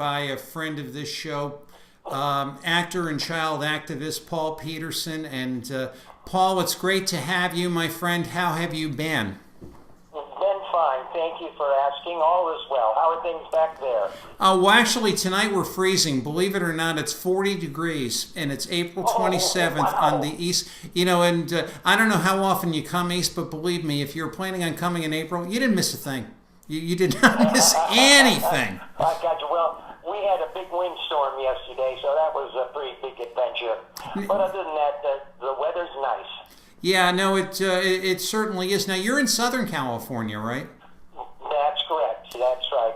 by a friend of this show, actor and child activist Paul Petersen. And Paul, it's great to have you, my friend. How have you been? Been fine. Thank you for asking. All is well. How are things back there? Well, actually, tonight we're freezing. Believe it or not, it's 40 degrees, and it's April 27th on the east. You know, and I don't know how often you come east, but believe me, if you're planning on coming in April, you didn't miss a thing. You did not miss anything. I got you. Well, we had a big windstorm yesterday, so that was a pretty big adventure. But other than that, the weather's nice. Yeah, no, it certainly is. Now, you're in Southern California, right? That's correct. That's right.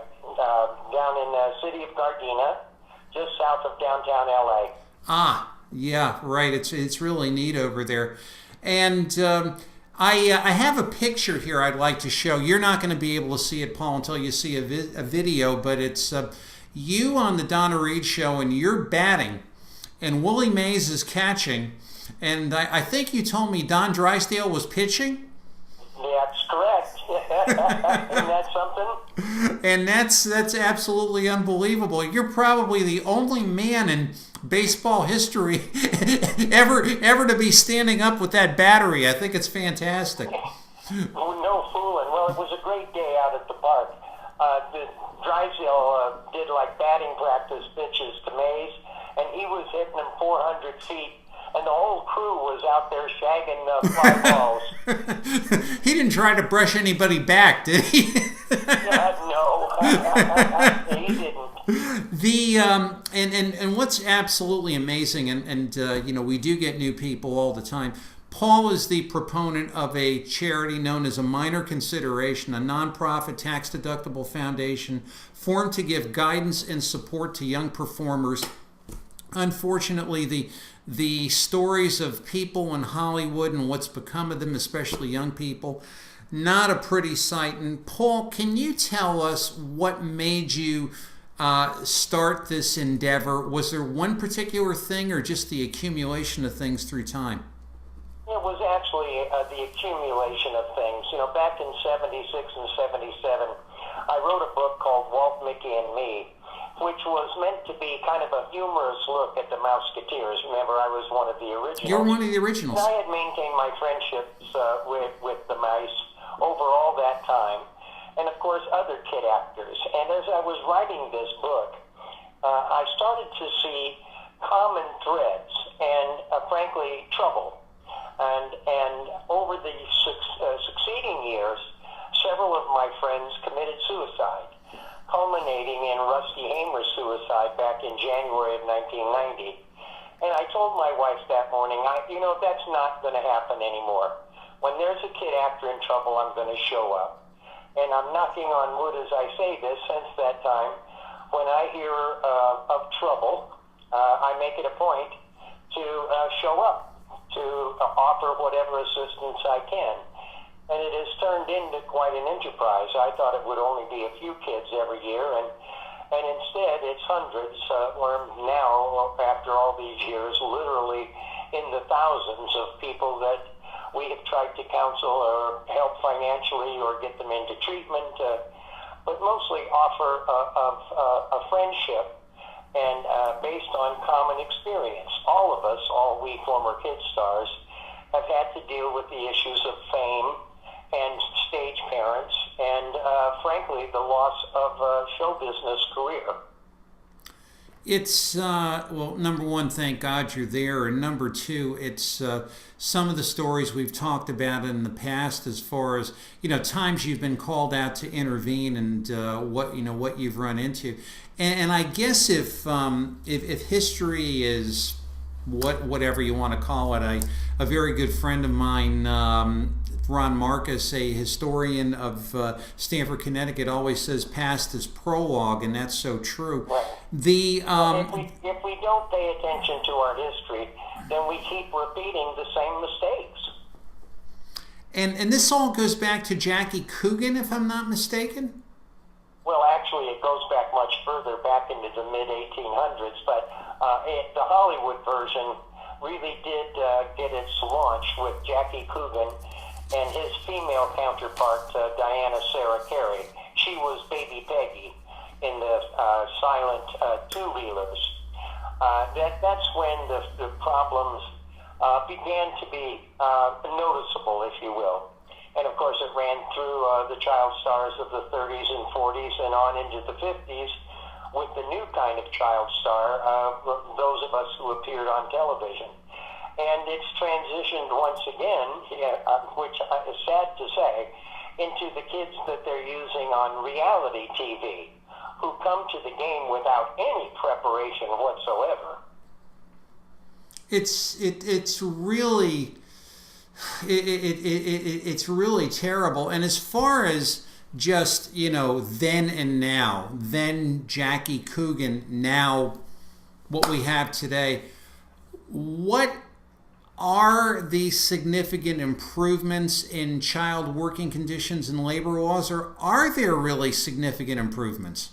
Down in the city of Gardena, just south of downtown LA. Ah, yeah, right. It's really neat over there. And I have a picture here I'd like to show. You're not going to be able to see it, Paul, until you see a video, but it's you on the Donna Reed show, and you're batting, and Willie Mays is catching, and I think you told me Don Drysdale was pitching? That's correct. Isn't that something? And that's absolutely unbelievable. You're probably the only man in baseball history ever to be standing up with that battery. I think it's fantastic. Oh, no fooling. Well, it was a great day out at the park. The Drysdale did like batting practice pitches to Mays, and he was hitting them 400 feet. And the whole crew was out there shagging fly balls. He didn't try to brush anybody back, did he? No, he didn't. The and what's absolutely amazing, and you know, we do get new people all the time. Paul is the proponent of a charity known as A Minor Consideration, a nonprofit tax-deductible foundation formed to give guidance and support to young performers. Unfortunately, the stories of people in Hollywood and what's become of them, especially young people, not a pretty sight. And Paul, can you tell us what made you start this endeavor? Was there one particular thing or just the accumulation of things through time? It was actually the accumulation of things. You know, back in 76 and 77, I wrote a book called Walt, Mickey, and Me, which was meant to be kind of a humorous look at the Mouseketeers. Remember, I was one of the originals. You're one of the originals. And I had maintained my friendships with the mice over all that time, and of course other kid actors. And as I was writing this book, I started to see common threads and, frankly, trouble. And over the succeeding years, several of my friends committed suicide, culminating in Rusty Hamer's suicide back in January of 1990. And I told my wife that morning, that's not going to happen anymore. When there's a kid actor in trouble, I'm going to show up. And I'm knocking on wood as I say this. Since that time, when I hear of trouble, I make it a point to show up, to offer whatever assistance I can. And it has turned into quite an enterprise. I thought it would only be a few kids every year, and instead it's hundreds. We're now, after all these years, literally in the thousands of people that we have tried to counsel or help financially or get them into treatment, but mostly offer a friendship and based on common experience. All of us, all we former kid stars, have had to deal with the issues of fame and stage parents, and frankly, the loss of a show business career. It's, well, number one, thank God you're there, and number two, it's some of the stories we've talked about in the past as far as, times you've been called out to intervene and what you've run into. And I guess if history is whatever you want to call it, a very good friend of mine, Ron Marcus, a historian of Stamford, Connecticut, always says past is prologue, and that's so true. Right. If we don't pay attention to our history, then we keep repeating the same mistakes. And this all goes back to Jackie Coogan, if I'm not mistaken? Well, actually, it goes back much further, back into the mid-1800s, but the Hollywood version really did get its launch with Jackie Coogan and his female counterpart, Diana Sarah Carey. She was Baby Peggy. in the silent two-reelers. That's when the problems began to be noticeable, if you will. And of course, it ran through the child stars of the 30s and 40s and on into the 50s with the new kind of child star, those of us who appeared on television. And it's transitioned once again, which is sad to say, into the kids that they're using on reality TV, who come to the game without any preparation whatsoever. It's really it's really terrible. And as far as just, then and now, then Jackie Coogan, now what we have today, what are the significant improvements in child working conditions and labor laws, or are there really significant improvements?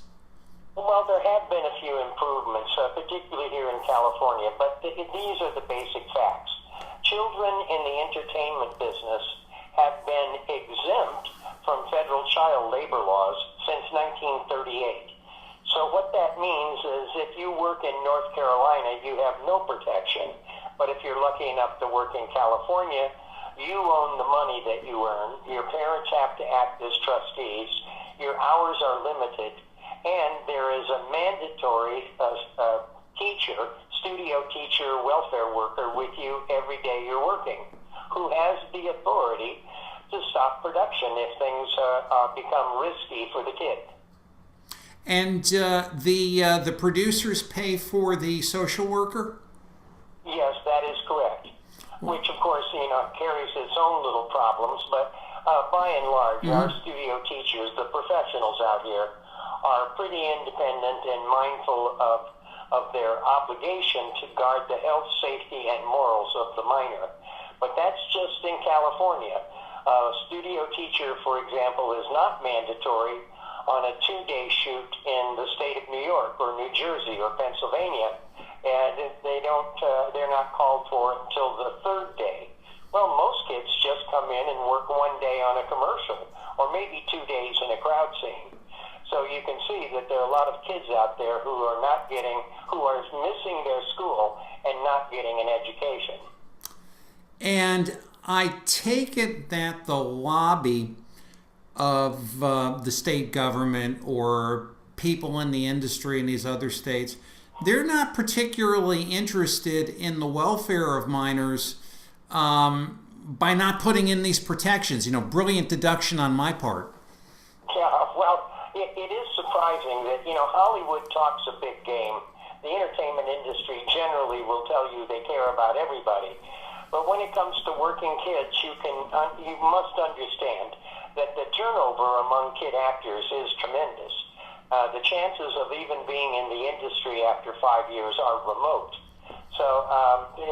Well, there have been a few improvements, particularly here in California, but these are the basic facts. Children in the entertainment business have been exempt from federal child labor laws since 1938. So what that means is if you work in North Carolina, you have no protection. But if you're lucky enough to work in California, you own the money that you earn. Your parents have to act as trustees. Your hours are limited. And there is a mandatory studio teacher, welfare worker with you every day you're working, who has the authority to stop production if things become risky for the kid. And the producers pay for the social worker? Yes, that is correct. Which, of course, carries its own little problems. But by and large, our studio teachers, the professionals out here, are pretty independent and mindful of their obligation to guard the health, safety, and morals of the minor. But that's just in California. A studio teacher, for example, is not mandatory on a 2-day shoot in the state of New York or New Jersey or Pennsylvania, and they're not called for until the 3rd day. Well, most kids just come in and work 1 day on a commercial, or maybe 2 days in a crowd scene. So you can see that there are a lot of kids out there who are missing their school and not getting an education. And I take it that the lobby of the state government or people in the industry in these other states, they're not particularly interested in the welfare of minors by not putting in these protections. Brilliant deduction on my part. Yeah, well, it is surprising that, Hollywood talks a big game. The entertainment industry generally will tell you they care about everybody. But when it comes to working kids, you must understand that the turnover among kid actors is tremendous. The chances of even being in the industry after 5 years are remote. So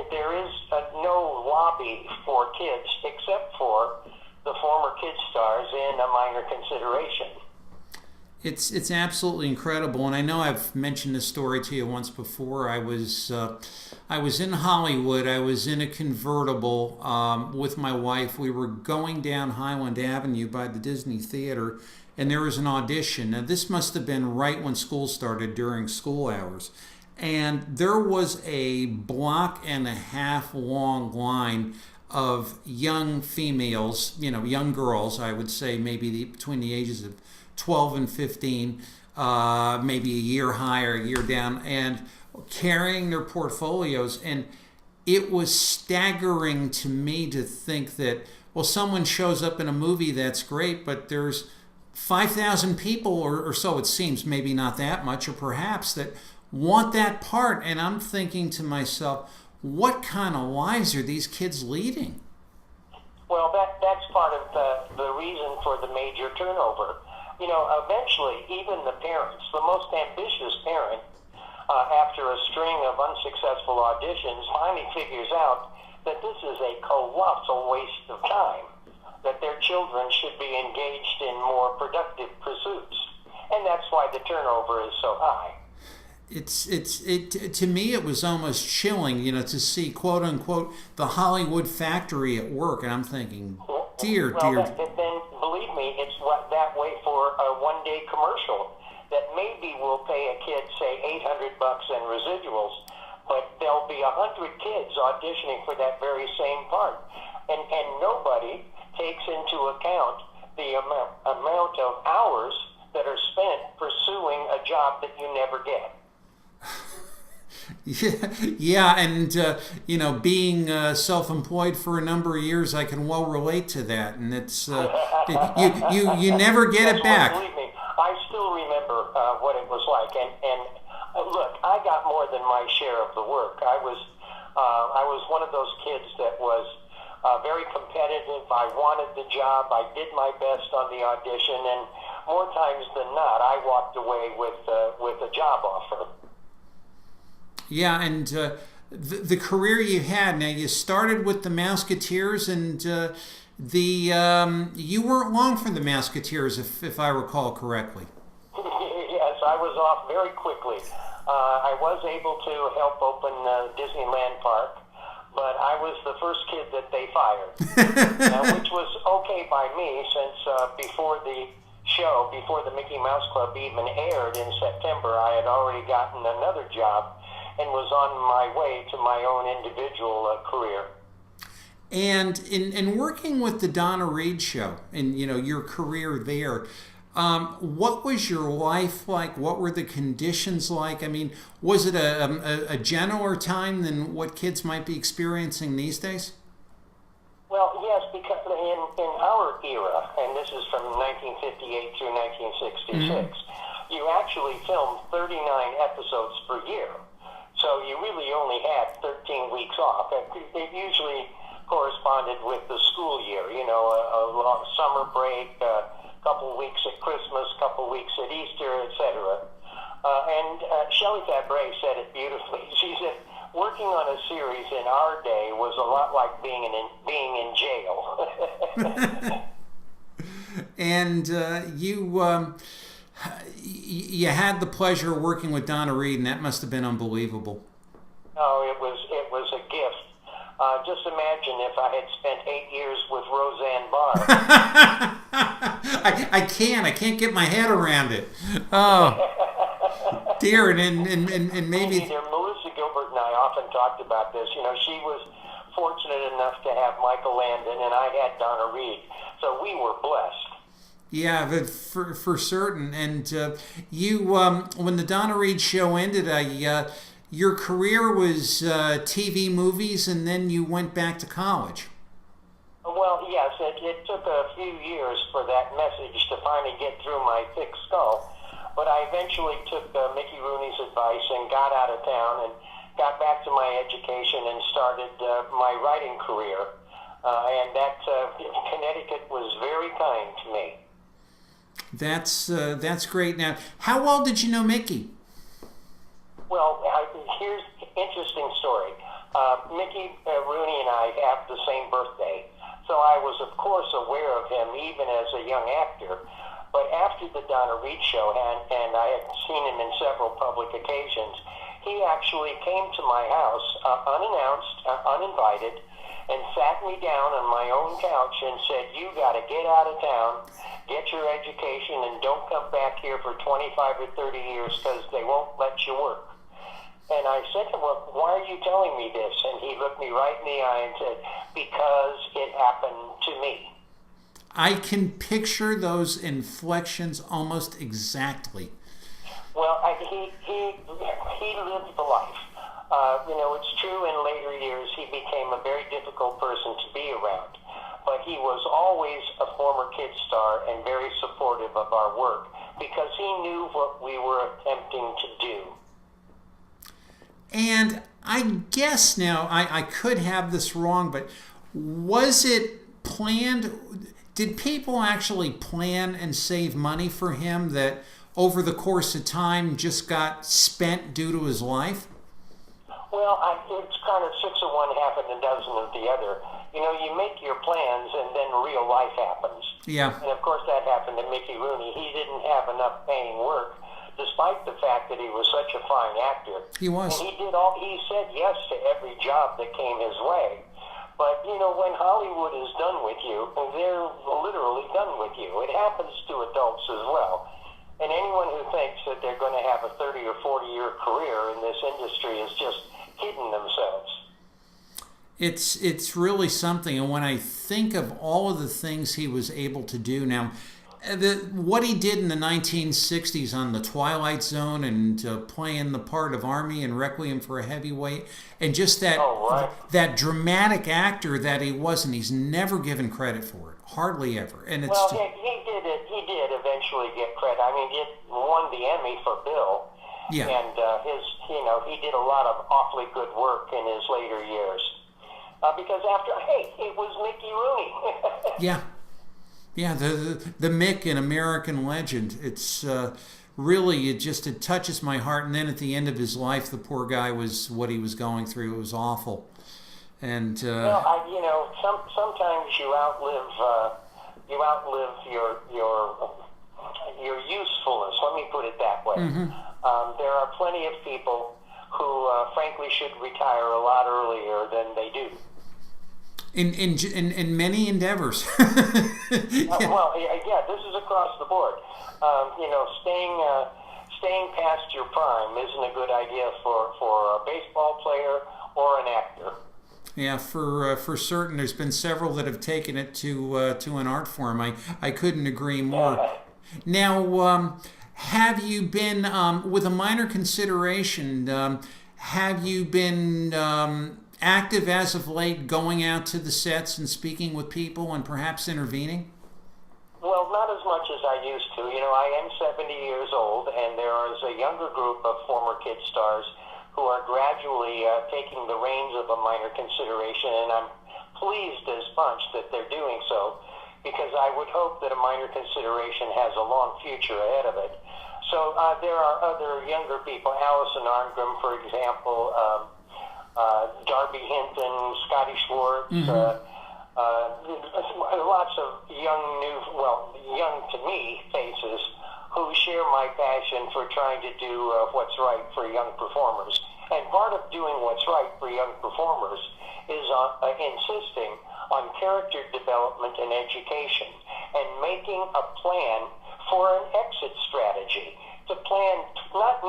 there is no lobby for kids except for the former kid stars in a minor consideration. It's absolutely incredible, and I know I've mentioned this story to you once before. I was in Hollywood. I was in a convertible with my wife. We were going down Highland Avenue by the Disney Theater, and there was an audition. Now, this must have been right when school started during school hours, and there was a 1.5 block long line of young females, young girls. I would say maybe between the ages of 12 and 15, maybe a year higher, a year down, and carrying their portfolios. And it was staggering to me to think that, well, someone shows up in a movie, that's great, but there's 5,000 people or so, it seems, maybe not that much, or perhaps, that want that part. And I'm thinking to myself, what kind of lives are these kids leading? Well, that's part of the reason for the major turnover. Eventually, even the parents, the most ambitious parent, after a string of unsuccessful auditions, finally figures out that this is a colossal waste of time, that their children should be engaged in more productive pursuits. And that's why the turnover is so high. To me, it was almost chilling, to see, quote unquote, the Hollywood factory at work. And I'm thinking, dear. Then believe me, it's that way for a 1-day commercial. that maybe will pay a kid, say, $800 in residuals, but there'll be 100 kids auditioning for that very same part. And nobody takes into account the amount of hours that are spent pursuing a job that you never get. Yeah, and being self-employed for a number of years, I can well relate to that, and it's you never get it back. Believe me, I still remember what it was like, and look, I got more than my share of the work. I was one of those kids that was very competitive. I wanted the job. I did my best on the audition, and more times than not, I walked away with a job offer. Yeah, and the career you had. Now, you started with the Mouseketeers, and you weren't long for the Mouseketeers, if I recall correctly. Yes, I was off very quickly. I was able to help open Disneyland Park, but I was the first kid that they fired, which was okay by me, since before the Mickey Mouse Club even aired in September, I had already gotten another job and was on my way to my own individual career. And in working with the Donna Reed show, and your career there, what was your life like? What were the conditions like? I mean, was it a gentler time than what kids might be experiencing these days? Well, yes, because in our era, and this is from 1958 through 1966, you actually filmed 39 episodes per year. So you really only had 13 weeks off. It usually corresponded with the school year, a long summer break, a couple weeks at Christmas, a couple weeks at Easter, etc. And Shelley Fabre said it beautifully. She said, working on a series in our day was a lot like being in jail. And you had the pleasure of working with Donna Reed, and that must have been unbelievable. Oh, it was a gift. Just imagine if I had spent 8 years with Roseanne Barr. I can't get my head around it. Oh, dear, and maybe Melissa Gilbert and I often talked about this. She was fortunate enough to have Michael Landon, and I had Donna Reed, so we were blessed. Yeah, but for certain. And you, when the Donna Reed show ended, your career was TV, movies, and then you went back to college. Well, yes, it took a few years for that message to finally get through my thick skull. But I eventually took Mickey Rooney's advice and got out of town and got back to my education and started my writing career. And that Connecticut was very kind to me. That's great. Now, how well did you know Mickey? Well, here's an interesting story. Mickey Rooney and I have the same birthday, so I was, of course, aware of him even as a young actor. But after the Donna Reed show, and I had seen him in several public occasions, he actually came to my house unannounced, uninvited, and sat me down on my own couch and said, "You got to get out of town, get your education, and don't come back here for 25 or 30 years because they won't let you work." And I said to him, "Well, why are you telling me this?" And he looked me right in the eye and said, "Because it happened to me." I can picture those inflections almost exactly. Well, he lived the life. It's true in later years he became a very difficult person to be around. But he was always a former kid star and very supportive of our work because he knew what we were attempting to do. And I guess now, I could have this wrong, but was it planned? Did people actually plan and save money for him that over the course of time just got spent due to his life? Well, it's kind of 6 of one, half a dozen of the other. You make your plans and then real life happens. Yeah. And of course that happened to Mickey Rooney. He didn't have enough paying work, despite the fact that he was such a fine actor. He was. And he said yes to every job that came his way. But, when Hollywood is done with you, they're literally done with you. It happens to adults as well. And anyone who thinks that they're going to have a 30 or 40-year career in this industry is just kidding themselves. It's really something, and when I think of all of the things he was able to do now, what he did in the 1960s on the Twilight Zone and playing the part of Army and Requiem for a Heavyweight, and just that dramatic actor that he was, and he's never given credit for it, hardly ever. And it's he did eventually get credit. I mean, he won the Emmy for Bill. Yeah. And he did a lot of awfully good work in his later years. Because it was Mickey Rooney. Yeah, the Mick, an American legend. It's really, it touches my heart. And then at the end of his life, the poor guy what he was going through. It was awful. And sometimes you outlive your usefulness. Let me put it that way. Mm-hmm. There are plenty of people who, frankly, should retire a lot earlier than they do. In many endeavors. This is across the board. Staying past your prime isn't a good idea for a baseball player or an actor. Yeah, for certain. There's been several that have taken it to an art form. I couldn't agree more. Yeah. Now, have you been, with a minor consideration, have you been active as of late, going out to the sets and speaking with people and perhaps intervening? Well, not as much as I used to. I am 70 years old, and there is a younger group of former kid stars who are gradually taking the reins of a minor consideration, and I'm pleased as punch that they're doing so, because I would hope that a minor consideration has a long future ahead of it. So there are other younger people, Allison Arngrim, for example, Darby Hinton, Scotty Schwartz, lots of young to me faces who share my passion for trying to do what's right for young performers. And part of doing what's right for young performers is insisting on character development and education and making a plan for an exit strategy, to plan not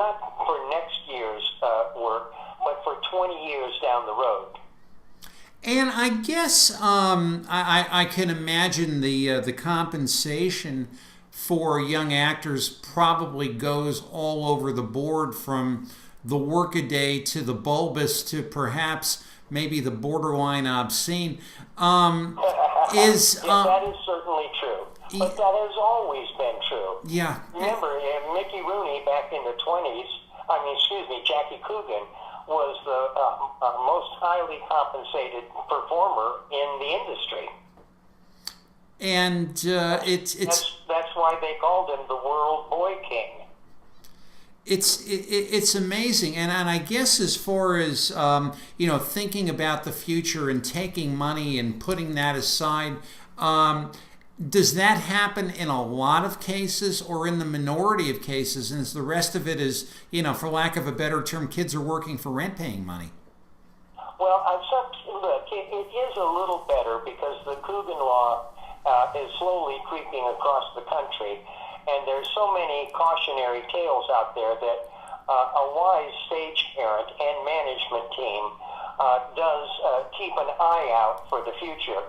for next year's work, but for 20 years down the road. And I guess I can imagine the compensation for young actors probably goes all over the board, from the workaday to the bulbous to perhaps maybe the borderline obscene. That is certainly true. But that has always been true. Yeah. Remember, Mickey Rooney back in the 20s, Jackie Coogan was the most highly compensated performer in the industry. And that's why they called him the World Boy King. It's amazing, and I guess as far as thinking about the future and taking money and putting that aside, does that happen in a lot of cases or in the minority of cases? And the rest of it is, for lack of a better term, kids are working for rent-paying money? Well, look, it is a little better because the Coogan law is slowly creeping across the country, and there's so many cautionary tales out there that a wise stage parent and management team does keep an eye out for the future.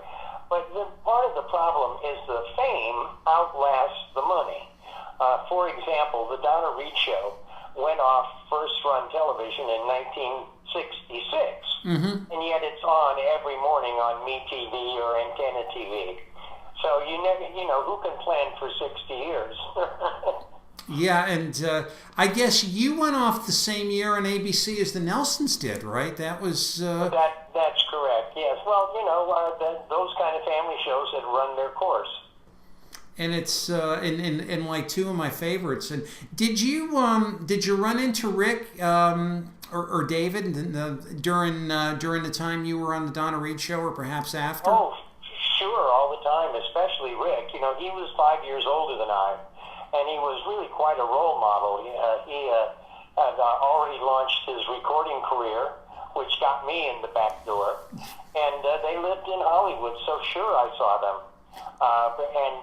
But part of the problem is the fame outlasts the money. For example, the Donna Reed Show went off first-run television in 1966, and yet it's on every morning on MeTV or Antenna TV. So who can plan for 60 years? Yeah, and I guess you went off the same year on ABC as the Nelsons did, right? That was... That's correct, yes. Well, those kind of family shows had run their course. And it's in like two of my favorites. And did you run into Rick or David during the time you were on the Donna Reed Show, or perhaps after? Oh, sure, all the time, especially Rick. He was 5 years older than I, and he was really quite a role model. He had already launched his recording career, which got me in the back door, and they lived in Hollywood, so sure I saw them. And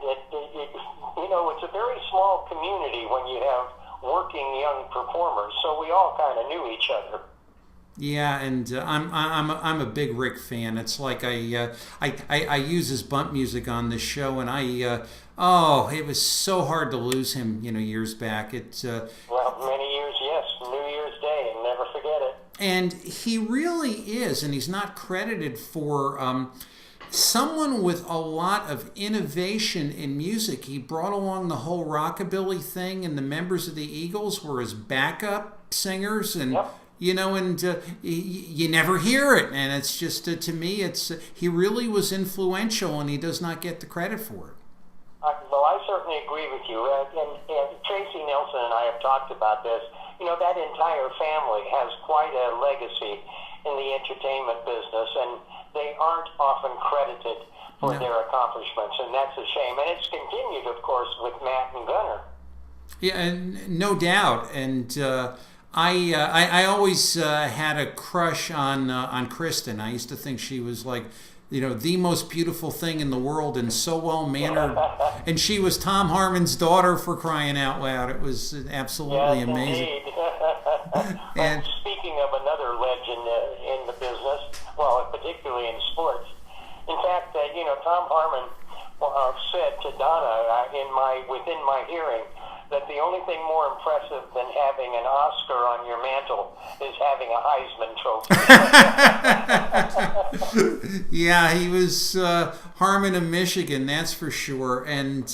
it's a very small community when you have working young performers, so we all kind of knew each other. Yeah, and I'm a big Rick fan. It's like I use his bump music on this show, and it was so hard to lose him, years back. Well, many years, yes, New Year's Day, and never forget it. And he really is, and he's not credited for someone with a lot of innovation in music. He brought along the whole rockabilly thing, and the members of the Eagles were his backup singers, and. Yep. You never hear it, and it's just to me, he really was influential, and he does not get the credit for it. Well, I certainly agree with you, and Tracy Nelson and I have talked about this. That entire family has quite a legacy in the entertainment business, and they aren't often credited for their accomplishments, and that's a shame. And it's continued, of course, with Matt and Gunnar. Yeah, and no doubt, and. I always had a crush on Kristen. I used to think she was like, the most beautiful thing in the world and so well mannered. And she was Tom Harmon's daughter, for crying out loud. It was absolutely amazing. And speaking of another legend in the business, well, particularly in sports, in fact, Tom Harmon said to Donna within my hearing, that the only thing more impressive than having an Oscar on your mantle is having a Heisman Trophy. Yeah, he was Harmon of Michigan, that's for sure. And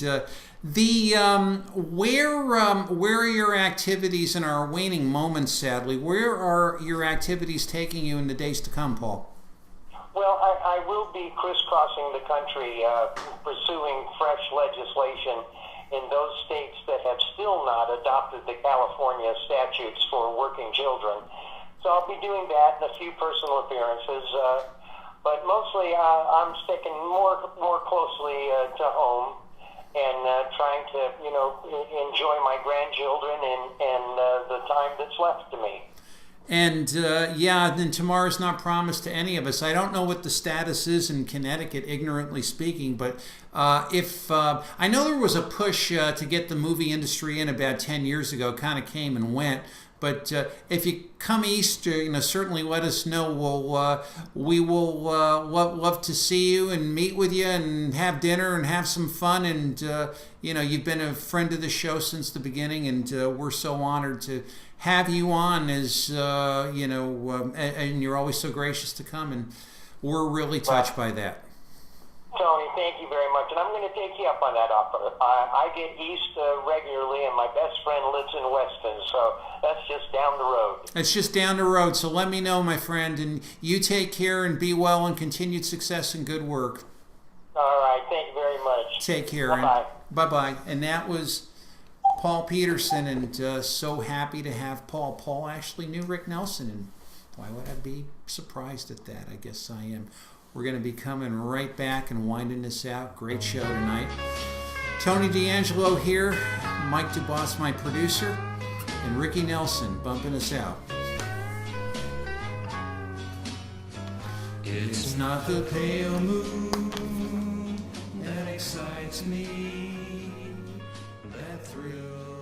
where are your activities in our waning moments? Sadly, where are your activities taking you in the days to come, Paul? Well, I will be crisscrossing the country, pursuing fresh legislation in those states that have still not adopted the California statutes for working children. So I'll be doing that and a few personal appearances, but mostly I'm sticking more closely to home and trying to, enjoy my grandchildren and the time that's left to me. And then tomorrow's not promised to any of us. I don't know what the status is in Connecticut, ignorantly speaking, but if I know there was a push to get the movie industry in about 10 years ago, kind of came and went. But if you come east, certainly let us know. We will love to see you and meet with you and have dinner and have some fun. And you've been a friend of the show since the beginning, and we're so honored to have you on. And you're always so gracious to come, and we're really touched by that. Tony, thank you very much, and I'm going to take you up on that offer. I get east regularly, and my best friend lives in Weston, so that's just down the road. It's just down the road, so let me know, my friend, and you take care and be well and continued success and good work. All right, thank you very much. Take care. Bye-bye. Bye-bye. And that was Paul Petersen, and so happy to have Paul. Paul actually knew Rick Nelson, and why would I be surprised at that? I guess I am. We're going to be coming right back and winding this out. Great show tonight. Tony D'Angelo here, Mike DuBois, my producer, and Ricky Nelson bumping us out. It's not the pale moon that excites me, that thrill